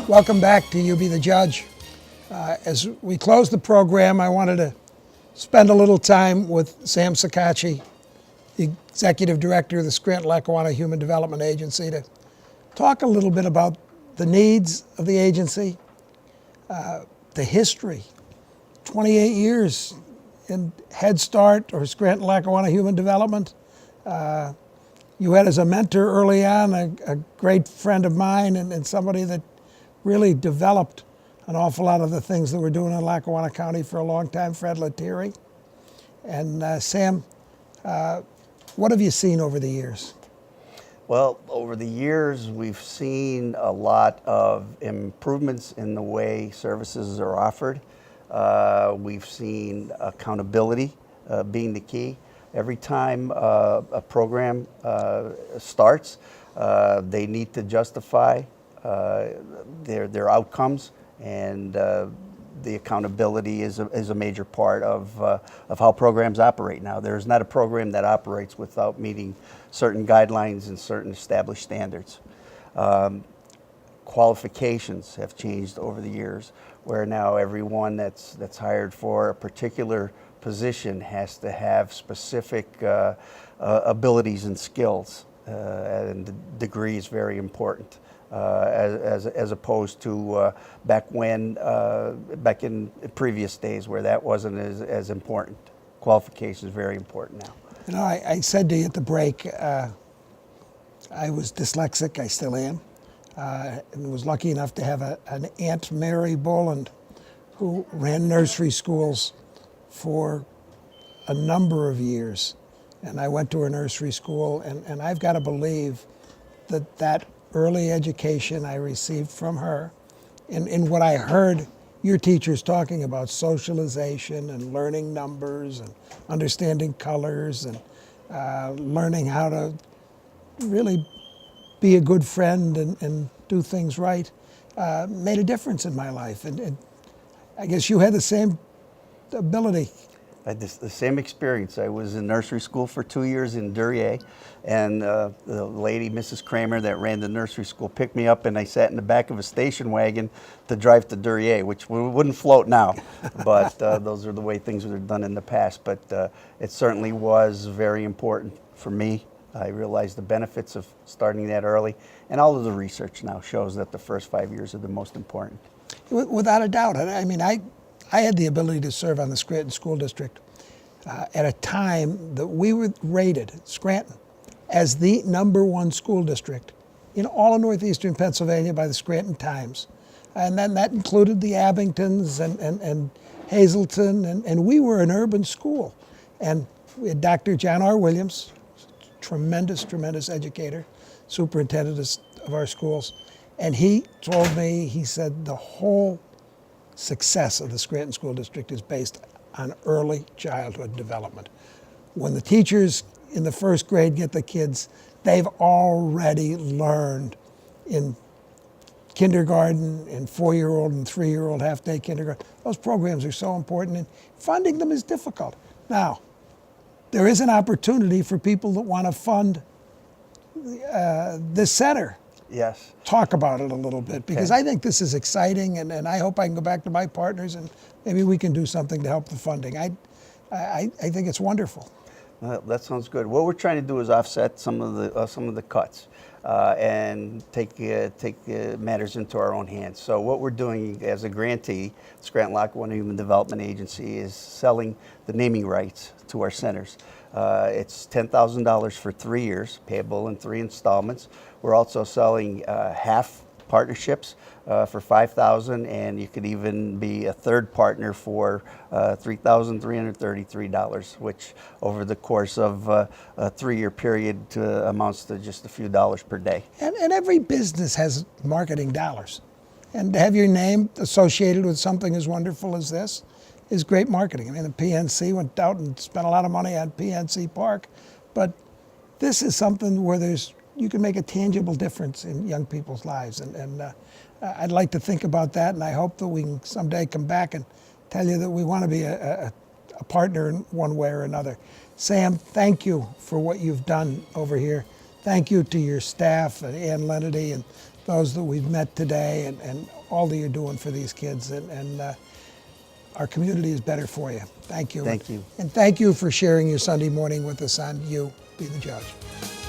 Welcome back to You Be the Judge. As we close the program, I wanted to spend a little time with Sam Sakachi, the Executive Director of the Scranton-Lackawanna Human Development Agency, to talk a little bit about the needs of the agency, the history, 28 years in Head Start or Scranton-Lackawanna Human Development. You had as a mentor early on a great friend of mine and somebody that really developed an awful lot of the things that we're doing in Lackawanna County for a long time, Fred Lettieri. And Sam, what have you seen over the years? Well, over the years, we've seen a lot of improvements in the way services are offered. We've seen accountability being the key. Every time a program starts, they need to justify their outcomes, and the accountability is a major part of how programs operate now. There's not a program that operates without meeting certain guidelines and certain established standards. Qualifications have changed over the years, where now everyone that's hired for a particular position has to have specific abilities and skills, and the degree is very important. As opposed to back in previous days where that wasn't as important. Qualification is very important now. You know, I said to you at the break, I was dyslexic, I still am, and was lucky enough to have an Aunt Mary Boland who ran nursery schools for a number of years. And I went to her nursery school, and I've got to believe that early education I received from her, in what I heard your teachers talking about, socialization and learning numbers and understanding colors and learning how to really be a good friend and do things right, made a difference in my life. And I guess you had the same ability. I had the same experience. I was in nursery school for 2 years in Duryea, and the lady, Mrs. Kramer, that ran the nursery school picked me up, and I sat in the back of a station wagon to drive to Duryea, which wouldn't float now, but those are the way things were done in the past. But it certainly was very important for me. I realized the benefits of starting that early, and all of the research now shows that the first 5 years are the most important. Without a doubt. I mean, I had the ability to serve on the Scranton School District at a time that we were rated, Scranton, as the #1 school district in all of northeastern Pennsylvania by the Scranton Times. And then that included the Abingtons and Hazleton, and we were an urban school. And we had Dr. John R. Williams, tremendous educator, superintendent of our schools. And he told me, he said, the whole success of the Scranton School District is based on early childhood development. When the teachers in the first grade get the kids, they've already learned in kindergarten, in 4-year-old and 3-year-old half-day kindergarten. Those programs are so important, and funding them is difficult. Now, there is an opportunity for people that want to fund this center. Yes. Talk about it a little bit, because I think this is exciting, and I hope I can go back to my partners and maybe we can do something to help the funding. I think it's wonderful. Well, that sounds good. What we're trying to do is offset some of the cuts and take matters into our own hands. So what we're doing as a grantee, Scranton-Lackawanna Human Development Agency, is selling the naming rights to our centers. It's $10,000 for 3 years, payable in 3 installments. We're also selling half partnerships for $5,000, and you could even be a third partner for $3,333, which over the course of a 3-year period amounts to just a few dollars per day. And every business has marketing dollars. And to have your name associated with something as wonderful as this is great marketing. I mean, the PNC went out and spent a lot of money on PNC Park, but this is something where you can make a tangible difference in young people's lives. And I'd like to think about that, and I hope that we can someday come back and tell you that we want to be a partner in one way or another. Sam, thank you for what you've done over here. thank you to your staff and Ann Lenity and those that we've met today, and all that you're doing for these kids. And our community is better for you. Thank you. Thank you. And thank you for sharing your Sunday morning with us on You Be the Judge.